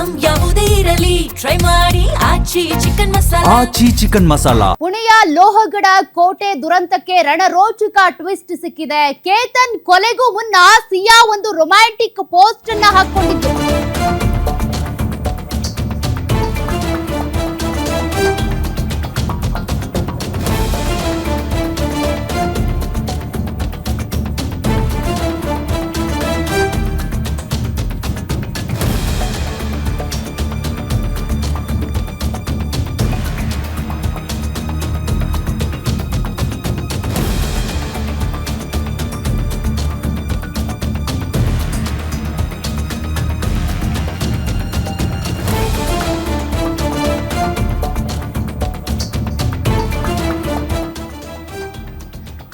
Item ಯಾವುದೇ ಇರಲಿ try ಮಾಡಿ ಆಚಿ ಚಿಕನ್ ಮಸಾಲಾ. ಪುಣೆಯ ಲೋಹಗಡ ಕೋಟೆ ದುರಂತಕ್ಕೆ ರಣರೋಚಕ ಟ್ವಿಸ್ಟ್ ಸಿಕ್ಕಿದೆ. ಕೇತನ್ ಕೊಲೆಗೂ ಮುನ್ನ ಸಿಯಾ ಒಂದು ರೊಮ್ಯಾಂಟಿಕ್ ಪೋಸ್ಟ್ ಅನ್ನ ಹಾಕೊಂಡಿದ್ದು.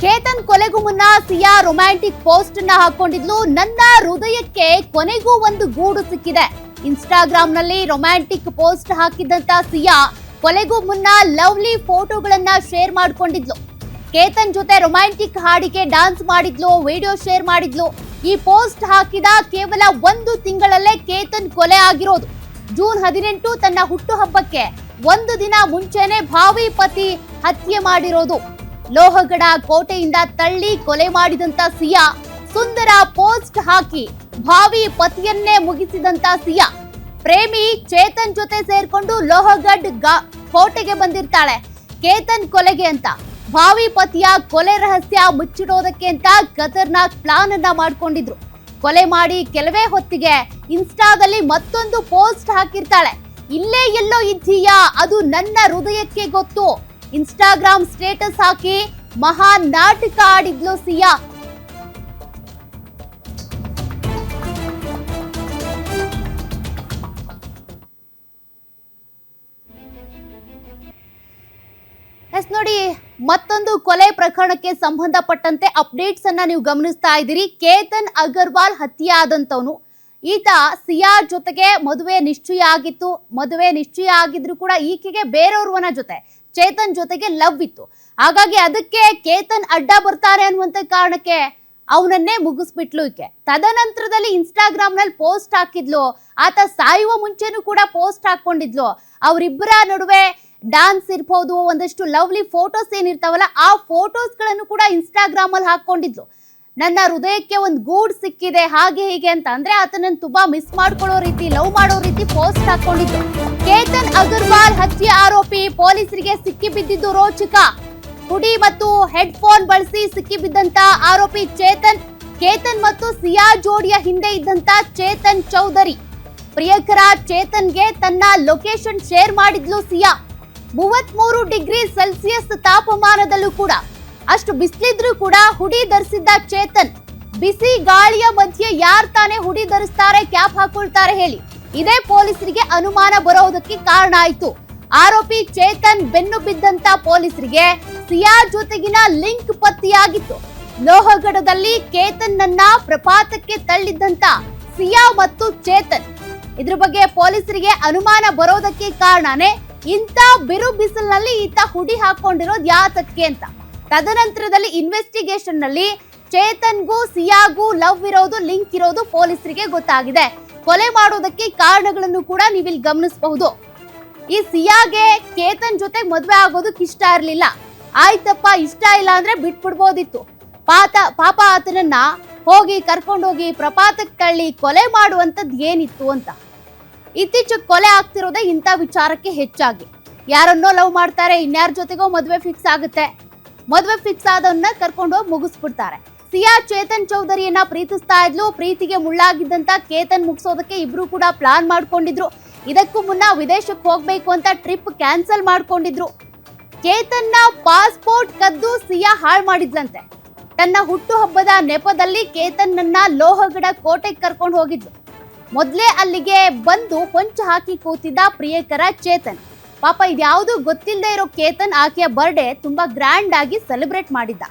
ಕೇತನ್ ಕೊಲೆಗೂ ಮುನ್ನ ಸಿಯಾ ರೊಮ್ಯಾಂಟಿಕ್ ಪೋಸ್ಟ್ ಅನ್ನ ಹಾಕೊಂಡಿದ್ಲು. ನನ್ನ ಹೃದಯಕ್ಕೆ ಕೊನೆಗೂ ಒಂದು ಗೂಡು ಸಿಕ್ಕಿದೆ. ಇನ್ಸ್ಟಾಗ್ರಾಮ್ ನಲ್ಲಿ ರೊಮ್ಯಾಂಟಿಕ್ ಪೋಸ್ಟ್ ಹಾಕಿದ್ದಂತ ಸಿಯಾ ಕೊಲೆಗೂ ಮುನ್ನ ಲವ್ಲಿ ಫೋಟೋಗಳನ್ನ ಶೇರ್ ಮಾಡ್ಕೊಂಡಿದ್ಲು. ಕೇತನ್ ಜೊತೆ ರೊಮ್ಯಾಂಟಿಕ್ ಹಾಡಿಗೆ ಡಾನ್ಸ್ ಮಾಡಿದ್ಲು, ವಿಡಿಯೋ ಶೇರ್ ಮಾಡಿದ್ಲು. ಈ ಪೋಸ್ಟ್ ಹಾಕಿದ ಕೇವಲ 1 ತಿಂಗಳಲ್ಲೇ ಕೇತನ್ ಕೊಲೆ ಆಗಿರೋದು. ಜೂನ್ 18 ತನ್ನ ಹುಟ್ಟುಹಬ್ಬಕ್ಕೆ 1 ದಿನ ಮುಂಚೆನೆ ಭಾವಿ ಪತಿ ಹತ್ಯೆ ಮಾಡಿರೋದು. ಲೋಹಗಡ ಕೋಟೆಯಿಂದ ತಳ್ಳಿ ಕೊಲೆ ಮಾಡಿದಂತ ಸಿಯಾ ಸುಂದರ ಪೋಸ್ಟ್ ಹಾಕಿ ಭಾವಿ ಪತಿಯನ್ನೇ ಮುಗಿಸಿದಂತ ಸಿಯಾ ಪ್ರೇಮಿ ಚೇತನ್ ಜೊತೆ ಸೇರ್ಕೊಂಡು ಲೋಹಗಡ್ ಕೋಟೆಗೆ ಬಂದಿರ್ತಾಳೆ ಕೇತನ್ ಕೊಲೆಗೆ ಅಂತ. ಭಾವಿ ಪತಿಯ ಕೊಲೆ ರಹಸ್ಯ ಮುಚ್ಚಿಡೋದಕ್ಕೆ ಅಂತ ಖತರ್ನಾಕ್ ಪ್ಲಾನ್ ಅನ್ನ ಮಾಡ್ಕೊಂಡಿದ್ರು. ಕೊಲೆ ಮಾಡಿ ಕೆಲವೇ ಹೊತ್ತಿಗೆ ಇನ್ಸ್ಟಾದಲ್ಲಿ ಮತ್ತೊಂದು ಪೋಸ್ಟ್ ಹಾಕಿರ್ತಾಳೆ. ಇಲ್ಲೇ ಎಲ್ಲೋ ಇದ್ದೀಯಾ, ಅದು ನನ್ನ ಹೃದಯಕ್ಕೆ ಗೊತ್ತು. ಇನ್ಸ್ಟಾಗ್ರಾಮ್ ಸ್ಟೇಟಸ್ ಹಾಕಿ ಮಹಾ ನಾಟಕ ಆಡಿದ್ಲು ಸಿಯಾ. ನೋಡಿ, ಮತ್ತೊಂದು ಕೊಲೆ ಪ್ರಕರಣಕ್ಕೆ ಸಂಬಂಧಪಟ್ಟಂತೆ ಅಪ್ಡೇಟ್ಸ್ ಅನ್ನ ನೀವು ಗಮನಿಸ್ತಾ ಇದ್ದೀರಿ. ಕೇತನ್ ಅಗರ್ವಾಲ್ ಹತ್ಯೆ ಆದಂತವನು. ಈತ ಸಿಯಾ ಜೊತೆಗೆ ಮದುವೆ ನಿಶ್ಚಯ ಆಗಿತ್ತು. ಮದುವೆ ನಿಶ್ಚಯ ಆಗಿದ್ರು ಕೂಡ ಈಕೆಗೆ ಬೇರೆಯವ್ರವನ ಜೊತೆ ಚೇತನ್ ಜೊತೆಗೆ ಲವ್ ಇತ್ತು. ಹಾಗಾಗಿ ಅದಕ್ಕೆ ಕೇತನ್ ಅಡ್ಡ ಬರ್ತಾರೆ ಅನ್ನುವಂತ ಕಾರಣಕ್ಕೆ ಅವನನ್ನೇ ಮುಗಿಸ್ಬಿಟ್ಲು ಈಕೆ. ತದನಂತರದಲ್ಲಿ ಇನ್ಸ್ಟಾಗ್ರಾಮ್ ನಲ್ಲಿ ಪೋಸ್ಟ್ ಹಾಕಿದ್ಲು. ಆತ ಸಾಯುವ ಮುಂಚೆನೂ ಕೂಡ ಪೋಸ್ಟ್ ಹಾಕೊಂಡಿದ್ಲು. ಅವರಿಬ್ಬರ ನಡುವೆ ಡಾನ್ಸ್ ಇರ್ಬೋದು, ಒಂದಷ್ಟು ಲವ್ಲಿ ಫೋಟೋಸ್ ಏನಿರ್ತಾವಲ್ಲ ಆ ಫೋಟೋಸ್ ಗಳನ್ನು ಕೂಡ ಇನ್ಸ್ಟಾಗ್ರಾಮ್ ಅಲ್ಲಿ ಹಾಕೊಂಡಿದ್ಲು. ನನ್ನ ಹೃದಯಕ್ಕೆ ಒಂದು ಗೂಡ್ ಸಿಕ್ಕಿದೆ ಹಾಗೆ ಹೀಗೆ ಅಂತ, ಅಂದ್ರೆ ಆತನನ್ನು ತುಂಬಾ ಮಿಸ್ ಮಾಡ್ಕೊಳ್ಳೋ ರೀತಿ, ಲವ್ ಮಾಡೋ ರೀತಿ ಪೋಸ್ಟ್ ಹಾಕೊಂಡಿದ್ದು. ಕೇತನ್ ಅಗರ್ವಾಲ್ ಹತ್ಯೆ ಆರೋಪಿ ಪೊಲೀಸರಿಗೆ ಸಿಕ್ಕಿ ಬಿದ್ದಿದ್ದು ರೋಚಕ. ಹುಡಿ ಮತ್ತು ಹೆಡ್ ಫೋನ್ ಬಳಸಿ ಸಿಕ್ಕಿ ಬಿದ್ದಂತ ಆರೋಪಿ ಕೇತನ್ ಮತ್ತು ಸಿಯಾ ಜೋಡಿಯ ಹಿಂದೆ ಇದ್ದಂತ ಚೇತನ್ ಚೌಧರಿ. ಪ್ರಿಯಕರ ಚೇತನ್ಗೆ ತನ್ನ ಲೊಕೇಶನ್ ಶೇರ್ ಮಾಡಿದ್ಲು ಸಿಯಾ. 33 ಡಿಗ್ರಿ ಸೆಲ್ಸಿಯಸ್ ತಾಪಮಾನದಲ್ಲೂ ಕೂಡ, ಅಷ್ಟು ಬಿಸಿಲಿದ್ರೂ ಕೂಡ ಹುಡಿ ಧರಿಸಿದ್ದ ಚೇತನ್. ಬಿಸಿ ಗಾಳಿಯ ಮಧ್ಯೆ ಯಾರ್ ತಾನೇ ಹುಡಿ ಧರಿಸ್ತಾರೆ, ಕ್ಯಾಪ್ ಹಾಕೊಳ್ತಾರೆ ಹೇಳಿ? ಇದೇ ಪೊಲೀಸರಿಗೆ ಅನುಮಾನ ಬರೋದಕ್ಕೆ ಕಾರಣ ಆಯ್ತು. ಆರೋಪಿ ಚೇತನ್ ಬೆನ್ನು ಬಿದ್ದಂತ ಪೊಲೀಸರಿಗೆ ಸಿಯಾ ಜೊತೆಗಿನ ಲಿಂಕ್ ಪತ್ತೆಯಾಗಿತ್ತು. ಲೋಹಗಡದಲ್ಲಿ ಕೇತನ್ ನನ್ನ ಪ್ರಪಾತಕ್ಕೆ ತಳ್ಳಿದ್ದಂತ ಸಿಯಾ ಮತ್ತು ಚೇತನ್. ಇದ್ರ ಬಗ್ಗೆ ಪೊಲೀಸರಿಗೆ ಅನುಮಾನ ಬರೋದಕ್ಕೆ ಕಾರಣನೇ ಇಂಥ ಬಿರು ಬಿಸಿಲಿನಲ್ಲಿ ಈತ ಹುಡಿ ಹಾಕೊಂಡಿರೋದು ಯಾತಕ್ಕೆ ಅಂತ. ತದನಂತರದಲ್ಲಿ ಇನ್ವೆಸ್ಟಿಗೇಷನ್ ನಲ್ಲಿ ಚೇತನ್ಗೂ ಸಿಯಾಗೂ ಲವ್ ಇರೋದು, ಲಿಂಕ್ ಇರೋದು ಪೊಲೀಸರಿಗೆ ಗೊತ್ತಾಗಿದೆ. ಕೊಲೆ ಮಾಡೋದಕ್ಕೆ ಕಾರಣಗಳನ್ನು ಕೂಡ ನೀವಿಲ್ಲಿ ಗಮನಿಸಬಹುದು. ಈ ಸಿಯಾಗೆ ಕೇತನ್ ಜೊತೆ ಮದ್ವೆ ಆಗೋದಕ್ಕೆ ಇಷ್ಟ ಇರ್ಲಿಲ್ಲ. ಆಯ್ತಪ್ಪ, ಇಷ್ಟ ಇಲ್ಲ ಅಂದ್ರೆ ಬಿಟ್ಬಿಡ್ಬೋದಿತ್ತು. ಪಾಪ ಆತನನ್ನ ಕರ್ಕೊಂಡೋಗಿ ಪ್ರಪಾತಕ್ಕೆ ತಳ್ಳಿ ಕೊಲೆ ಮಾಡುವಂತದ್ದು ಏನಿತ್ತು ಅಂತ. ಇತ್ತೀಚೆಗೆ ಕೊಲೆ ಆಗ್ತಿರೋದೇ ಇಂಥ ವಿಚಾರಕ್ಕೆ ಹೆಚ್ಚಾಗಿ. ಯಾರನ್ನೋ ಲವ್ ಮಾಡ್ತಾರೆ, ಇನ್ಯಾರ ಜೊತೆಗೋ ಮದ್ವೆ ಫಿಕ್ಸ್ ಆಗುತ್ತೆ. ಮದ್ವೆ ಫಿಕ್ಸ್ ಆದವನ್ನ ಕರ್ಕೊಂಡೋಗಿ ಮುಗಿಸ್ಬಿಡ್ತಾರೆ. ಸಿಯಾ ಚೇತನ್ ಚೌಧರಿಯನ್ನ ಪ್ರೀತಿಸ್ತಾ ಇದ್ಲು. ಪ್ರೀತಿಗೆ ಮುಳ್ಳಾಗಿದ್ದಂತ ಕೇತನ್ ಮುಗಿಸೋದಕ್ಕೆ ಇಬ್ರು ಕೂಡ ಪ್ಲಾನ್ ಮಾಡ್ಕೊಂಡಿದ್ರು. ಇದಕ್ಕೂ ಮುನ್ನ ವಿದೇಶಕ್ಕೆ ಹೋಗ್ಬೇಕು ಅಂತ ಟ್ರಿಪ್ ಕ್ಯಾನ್ಸಲ್ ಮಾಡ್ಕೊಂಡಿದ್ರು. ಕೇತನ್ನ ಪಾಸ್ಪೋರ್ಟ್ ಕದ್ದು ಸಿಯಾ ಹಾಳು ಮಾಡಿದ್ಲಂತೆ. ತನ್ನ ಹುಟ್ಟುಹಬ್ಬದ ನೆಪದಲ್ಲಿ ಕೇತನ್ನನ್ನ ಲೋಹಗಡ ಕೋಟೆಗೆ ಕರ್ಕೊಂಡು ಹೋಗಿದ್ಲು. ಮೊದ್ಲೇ ಅಲ್ಲಿಗೆ ಬಂದು ಹೊಂಚ ಹಾಕಿ ಕೂತಿದ್ದ ಪ್ರಿಯಕರ ಚೇತನ್. ಪಾಪ ಇದ್ಯಾವುದು ಗೊತ್ತಿಲ್ಲದೆ ಇರೋ ಕೇತನ್ ಆಕೆಯ ಬರ್ಡೇ ತುಂಬಾ ಗ್ರ್ಯಾಂಡ್ ಆಗಿ ಸೆಲೆಬ್ರೇಟ್ ಮಾಡಿದ್ದ.